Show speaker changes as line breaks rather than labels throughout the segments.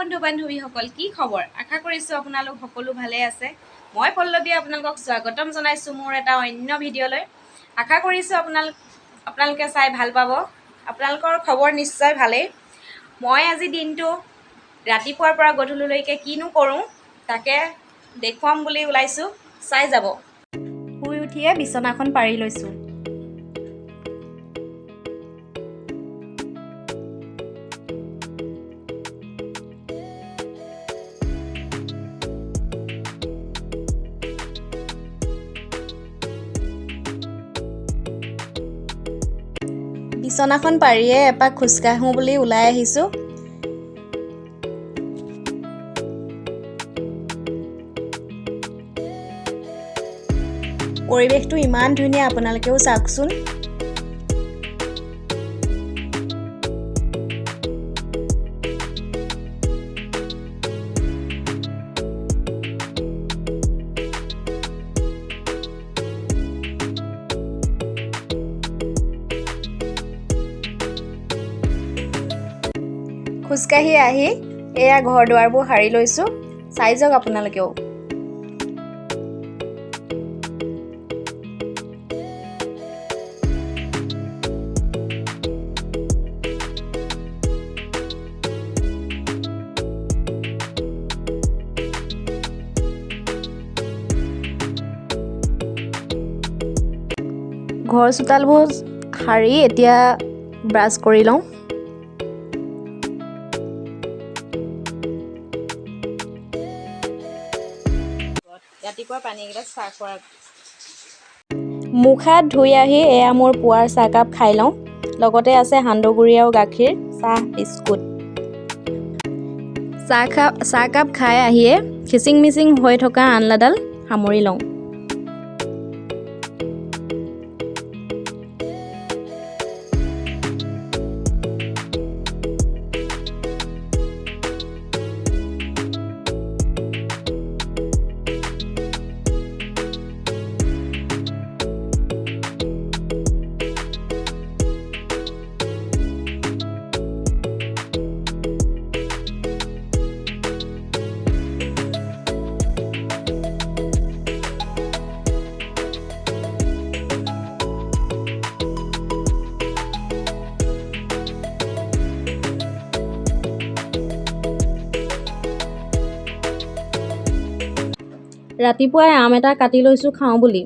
বন্ধু বান্ধৱীসকল কি খবৰ আশা কৰিছোঁ আপোনালোক সকলো ভালে আছে মই পল্লৱী আপোনালোকক স্বাগতম জনাইছোঁ মোৰ এটা অন্য ভিডিঅ'লৈ আশা কৰিছোঁ আপোনালোকে চাই ভাল পাব আপোনালোকৰ খবৰ নিশ্চয় ভালেই মই আজি দিনটো ৰাতিপুৱাৰ পৰা গধূলিলৈকে কিনো কৰোঁ তাকে দেখুৱাম বুলি ওলাইছোঁ চাই যাব শুই উঠিয়ে বিছনাখন পাৰি লৈছোঁ বিছনাখন পাৰিয়ে এপাক খোজকাঢ়োঁ বুলি ওলাই আহিছোঁ পৰিৱেশটো ইমান ধুনীয়া আপোনালোকেও চাওকচোন খোজকাঢ়ি আহি এয়া ঘৰ দুৱাৰবোৰ সাৰি লৈছোঁ চাই যাওক আপোনালোকেও ঘৰ চোতালবোৰ সাৰি এতিয়া ব্ৰাছ কৰি লওঁ ৰাতিপুৱা পানী এগিলাচ চাহ খোৱাৰ মুখ হাত ধুই আহি এয়া মোৰ পুৱাৰ চাহকাপ খাই লওঁ লগতে আছে সান্দহগুড়ি আৰু গাখীৰ চাহ বিস্কুট চাহকাপ খাই আহিয়ে খিচিং মিচিং হৈ থকা আঞ্জাডাল সামৰি লওঁ ৰাতিপুৱাই আম এটা কাটি লৈছোঁ খাওঁ বুলি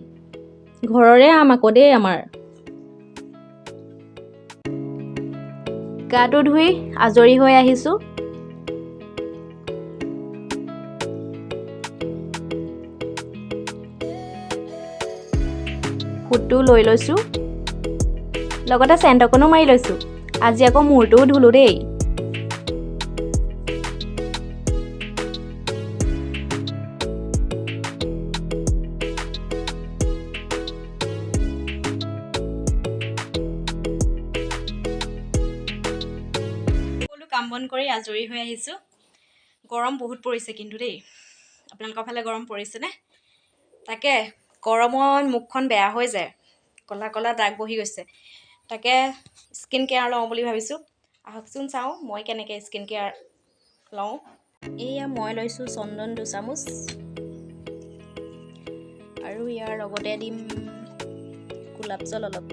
ঘৰৰে আম আকৌ দেই আমাৰ গাটো ধুই আজৰি হৈ আহিছোঁ ফুটটো লৈ লৈছোঁ লগতে চেণ্ট অকণো মাৰি লৈছোঁ আজি আকৌ মূৰটোও ধুলোঁ দেই কাম বন কৰি আজৰি হৈ আহিছোঁ গৰম বহুত পৰিছে কিন্তু দেই আপোনালোকৰ ফালে গৰম পৰিছেনে তাকে গৰমত মুখখন বেয়া হৈ যায় ক'লা ক'লা দাগ বহি গৈছে তাকে স্কিন কেয়াৰ লওঁ বুলি ভাবিছোঁ আহকচোন চাওঁ মই কেনেকৈ স্কিন কেয়াৰ লওঁ এয়া মই লৈছোঁ চন্দন 2 চামুচ আৰু ইয়াৰ লগতে দিম গোলাপ জল অলপ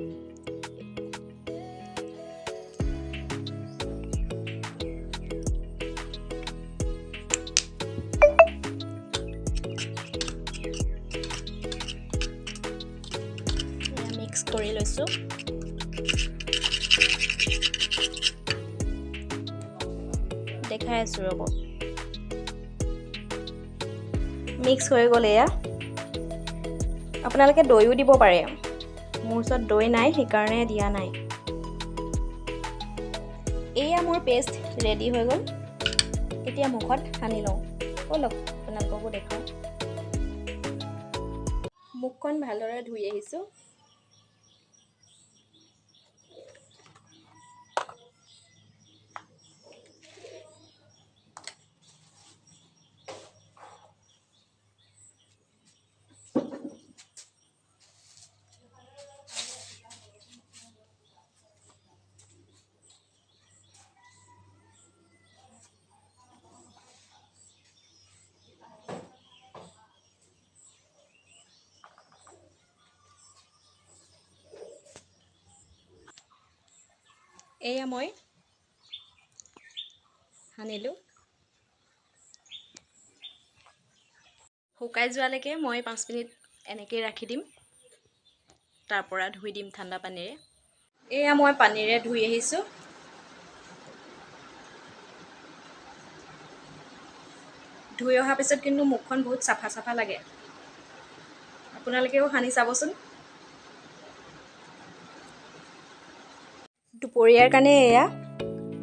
কৰি লৈছোঁ দেখাই আছোঁ ৰ'ব মিক্স হৈ গ'ল এয়া আপোনালোকে দৈও দিব পাৰে মোৰ ওচৰত দৈ নাই সেইকাৰণে দিয়া নাই এয়া মোৰ পেষ্ট ৰেডি হৈ গ'ল এতিয়া মুখত সানি লওঁ ব'লক আপোনালোককো দেখাওঁ মুখখন ভালদৰে ধুই আহিছোঁ এয়া মই সানিলোঁ। শুকাই যোৱালৈকে মই 5 মিনিট এনেকৈ ৰাখি দিম। তাৰ পৰা ধুই দিম ঠাণ্ডা পানীৰে। এয়া মই পানীৰে ধুই আহিছোঁ। ধুই অহাৰ পিছত কিন্তু মুখখন বহুত চাফা চাফা লাগে। আপোনালোকেও সানি চাবচোন। দুপৰীয়াৰ কাৰণে এয়া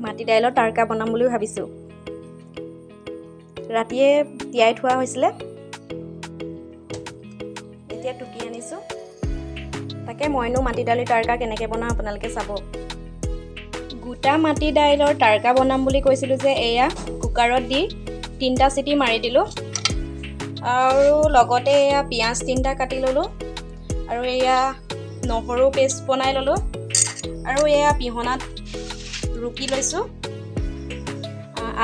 মাটি দাইলৰ তৰকা বনাম বুলি ভাবিছোঁ। ৰাতিয়ে তিয়াই থোৱা হৈছিলে, এতিয়া টুকি আনিছোঁ। তাকে মইনো মাটি দাইলৰ তৰকা কেনেকৈ বনাওঁ আপোনালোকে চাব। গোটা মাটি দাইলৰ তৰকা বনাম বুলি কৈছিলোঁ যে, এয়া কুকাৰত দি 3টা চিটি মাৰি দিলোঁ। আৰু লগতে এয়া পিঁয়াজ 3টা কাটি ল'লোঁ। আৰু এয়া নহৰু পেষ্ট বনাই ল'লোঁ। আৰু এয়া পিহনাত ৰুকি লৈছোঁ।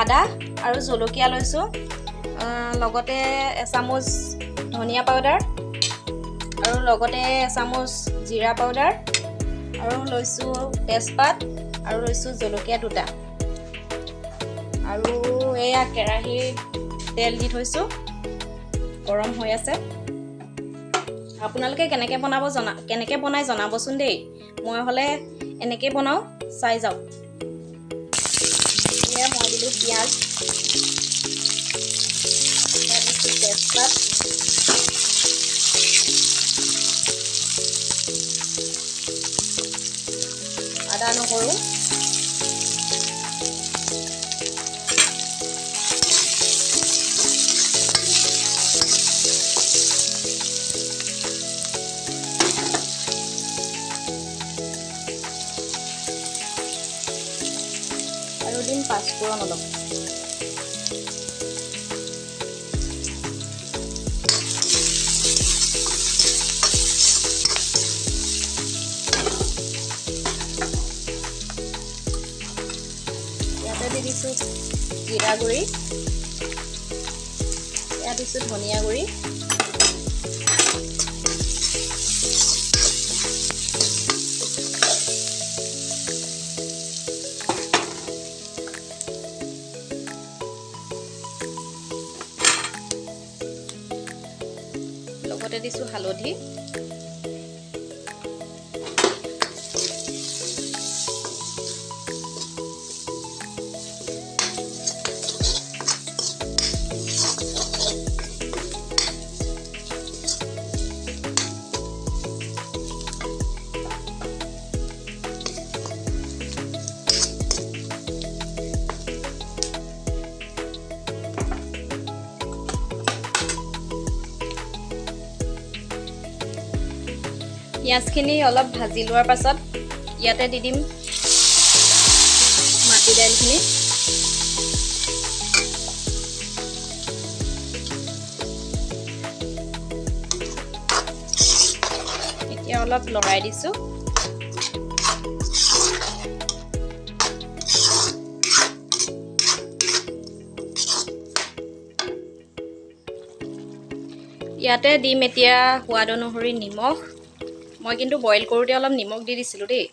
আদা আৰু জলকীয়া লৈছোঁ। লগতে এচামুচ ধনিয়া পাউডাৰ আৰু লগতে এচামুচ জিৰা পাউডাৰ আৰু লৈছোঁ তেজপাত আৰু লৈছোঁ জলকীয়া 2টা। আৰু এয়া কেৰাহীত তেল দি থৈছোঁ, গৰম হৈ আছে। আপোনালোকে কেনেকৈ বনাই জনাবচোন দেই। মই হ'লে এনেকৈ বনাওঁ, চাই যাওক। এয়া মই দিলোঁ পিঁয়াজ, দিছোঁ তেজপাত, আদা নহৰু, আৰু দিম পাঁচফোৰণ অলপ। ইয়াতে দি দিছোঁ জিৰা গুড়ি, ইয়াত দিছোঁ ধনিয়া গুড়ি, লগতে দিছোঁ হালধি। পিঁয়াজখিনি অলপ ভাজি লোৱাৰ পাছত ইয়াতে দি দিম মাটি দাইলখিনি। এতিয়া অলপ লৰাই দিছোঁ। ইয়াতে দিম এতিয়া সোৱাদ অনুসৰি নিমখ। মই কিন্তু বইল কৰোঁতে অলপ নিমখ দি দিছিলোঁ দেই।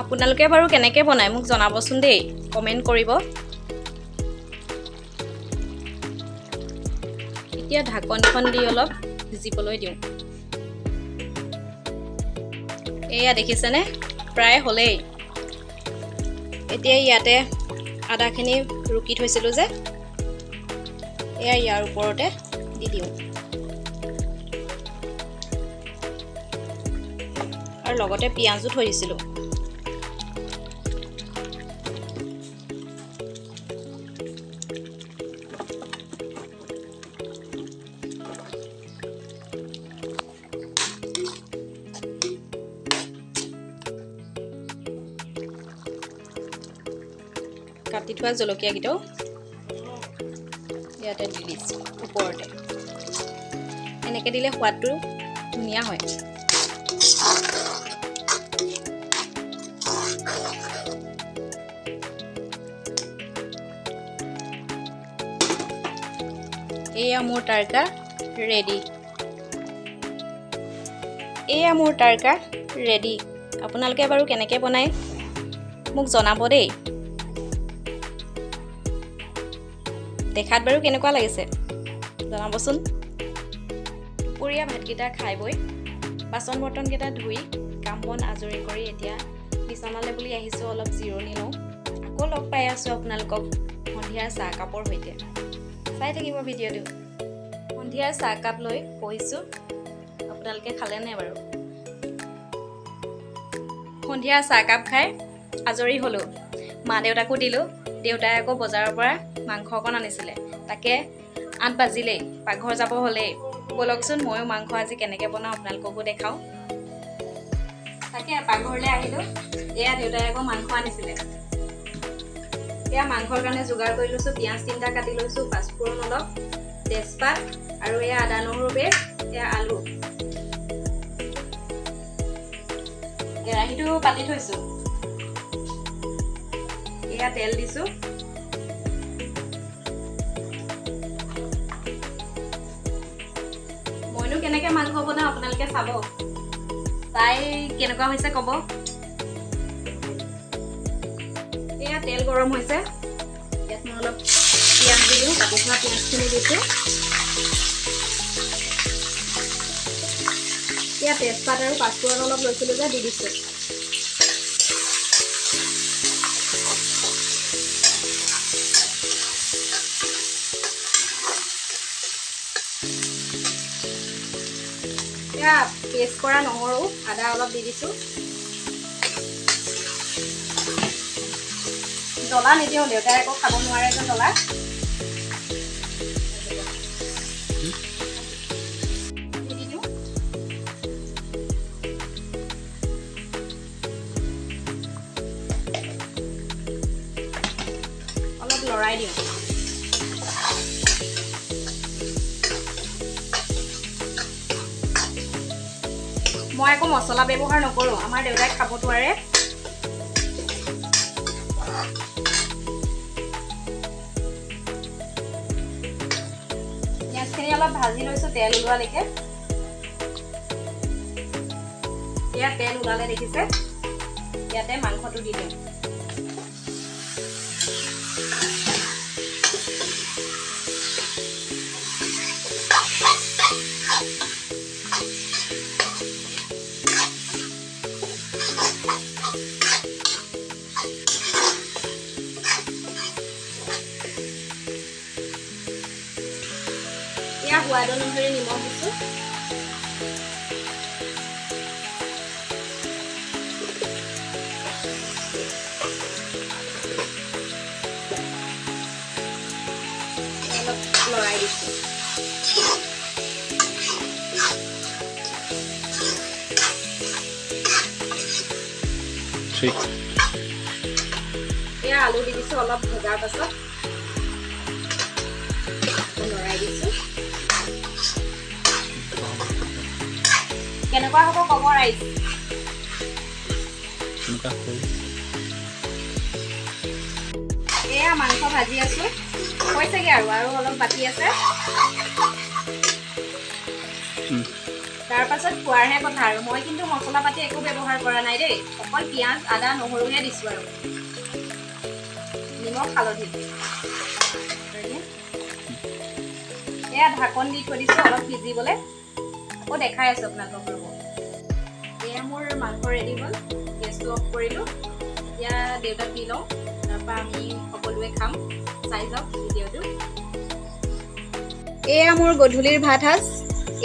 আপোনালোকে বাৰু কেনেকৈ বনায় মোক জনাবচোন দেই, কমেণ্ট কৰিব। এতিয়া ঢাকনখন দি অলপ ভিজিবলৈ দিওঁ। এয়া দেখিছেনে, প্ৰায় হ'লেই। এতিয়া ইয়াতে আদাখিনি ৰুকি থৈছিলোঁ যে, এয়া ইয়াৰ ওপৰতে দি দিওঁ। আৰু লগতে পিঁয়াজো থৈ দিছিলোঁ। কাটি থোৱা জলকীয়াকেইটাও ইয়াতে দি দিছোঁ ওপৰতে। এনেকৈ দিলে সোৱাদটো ধুনীয়া হয়। এয়া মোৰ তাৰকা ৰেডি। আপোনালোকে বাৰু কেনেকৈ বনায় মোক জনাব দেই। দেখাত বাৰু কেনেকুৱা লাগিছে জনাবচোন। দুপৰীয়া ভাতকেইটা খাই বৈ বাচন বৰ্তনকেইটা ধুই কাম বন আজৰি কৰি এতিয়া বিচনালৈ বুলি আহিছোঁ, অলপ জিৰণি লওঁ। আকৌ লগ পাই আছোঁ আপোনালোকক সন্ধিয়াৰ চাহকাপৰ সৈতে। চাই থাকিব ভিডিঅ'টো। সন্ধিয়াৰ চাহকাপ লৈ বহিছোঁ। আপোনালোকে খালেনে বাৰু? সন্ধিয়াৰ চাহকাপ খাই আজৰি হ'লোঁ। মা দেউতাকো দিলোঁ। দেউতাই আকৌ বজাৰৰ পৰা মাংস অকণ আনিছিলে, তাকে 8 বাজিলেই, পাকঘৰ যাব হ'লেই। ব'লকচোন ময়ো মাংস আজি কেনেকৈ বনাওঁ আপোনালোককো দেখাওঁ। তাকে পাকঘৰলৈ আহিলোঁ। এয়া দেউতাই আকৌ মাংস আনিছিলে। এয়া মাংসৰ কাৰণে যোগাৰ কৰি লৈছোঁ। পিঁয়াজ 3টা কাটি লৈছোঁ, পাঁচফোৰণ অলপ, তেজপাত আৰু এয়া আদা নহৰু পেষ্ট, এয়া আলু। কেৰাহীটো পাতি থৈছোঁ। এয়া তেল দিছোঁ। মইনো কেনেকৈ মাংস বনাওঁ আপোনালোকে চাব। চাই কেনেকুৱা হৈছে ক'ব। এয়া তেল গৰম হৈছে। ইয়াত মই অলপ পিঁয়াজ দি দিওঁ। কাটি থোৱা পিঁয়াজখিনি দিছোঁ। এয়া তেজপাত আৰু পাঁচফোৰণ অলপ লৈছিলোঁ যে দি দিছোঁ। এয়া পেষ্ট কৰা নহৰু, আদা অলপ দি দিছোঁ। জ্বলা নিদিওঁ, দেউতাই আকৌ খাব নোৱাৰে যে জ্বলা। দি দিওঁ। অলপ লৰাই দিওঁ। মই একো মছলা ব্যৱহাৰ নকৰোঁ, আমাৰ দেউতাই খাব নোৱাৰে। পিঁয়াজখিনি অলপ ভাজি লৈছোঁ তেল ওলোৱালৈকে। ইয়াত তেল ওলালে দেখিছে, ইয়াতে মাংসটো দি দিওঁ। এয়া সোৱাদ অনুসৰি নিমখ দিছোঁ। অলপ লৰাই দিছোঁ। এয়া আলু দি দিছোঁ অলপ ভজাৰ পাছত। লৰাই দিছোঁ। কেনেকুৱা হ'ব ক'ব ৰাইজ। এয়া মাংস ভাজি আছোঁ, হৈছেগৈ আৰু অলপ বাকী আছে। তাৰ পাছত খোৱাৰহে কথা আৰু। মই কিন্তু মছলা পাতি একো ব্যৱহাৰ কৰা নাই দেই, অকল পিঁয়াজ আদা নহৰুহে দিছোঁ আৰু নিমখ হালধি। এয়া ঢাকন দি থৈ দিছোঁ অলপ সিজিবলৈ। আকৌ দেখাই আছোঁ আপোনালোকক ৰ'ব। এয়া মোৰ মাংস ৰেডি হ'ল। গেছটো অফ কৰিলোঁ। এতিয়া দেউতাক দি লওঁ, তাৰপৰা আমি সকলোৱে খাম। চাই যাওক ভিডিঅ'টো। এয়া মোৰ গধূলিৰ ভাত সাজ।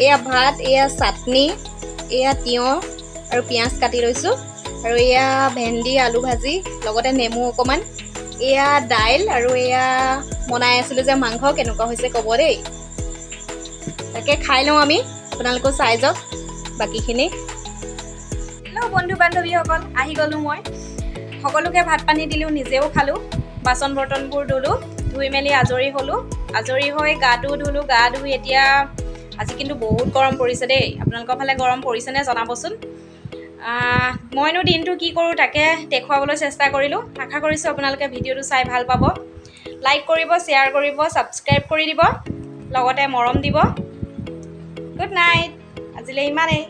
এয়া ভাত, এয়া চাটনি, এয়া তিয়ঁহ আৰু পিঁয়াজ কাটি লৈছোঁ, আৰু এয়া ভেন্দি আলু ভাজি, লগতে নেমু অকণমান। এয়া দাইল আৰু এয়া বনাই আছিলোঁ যে মাংস, কেনেকুৱা হৈছে ক'ব দেই। তাকে খাই লওঁ আমি, আপোনালোকেও চাই যাওক বাকীখিনি। হেল্ল' বন্ধু বান্ধৱীসকল, আহি গ'লোঁ মই। সকলোকে ভাত পানী দিলোঁ, নিজেও খালোঁ। বাচন বৰ্তনবোৰ ধুলোঁ, ধুই মেলি আজৰি হ'লোঁ। আজৰি হৈ গাটো ধুলোঁ। গা ধুই এতিয়া আজি কিন্তু বহুত গৰম পৰিছে দেই। আপোনালোকৰ ফালে গৰম পৰিছেনে জনাবচোন। মইনো দিনটো কি কৰোঁ তাকে দেখুৱাবলৈ চেষ্টা কৰিলোঁ। আশা কৰিছোঁ আপোনালোকে ভিডিঅ'টো চাই ভাল পাব। লাইক কৰিব, শ্বেয়াৰ কৰিব, ছাবস্ক্ৰাইব কৰি দিব, লগতে মৰম দিব। গুড নাইট, আজিলৈ ইমানেই।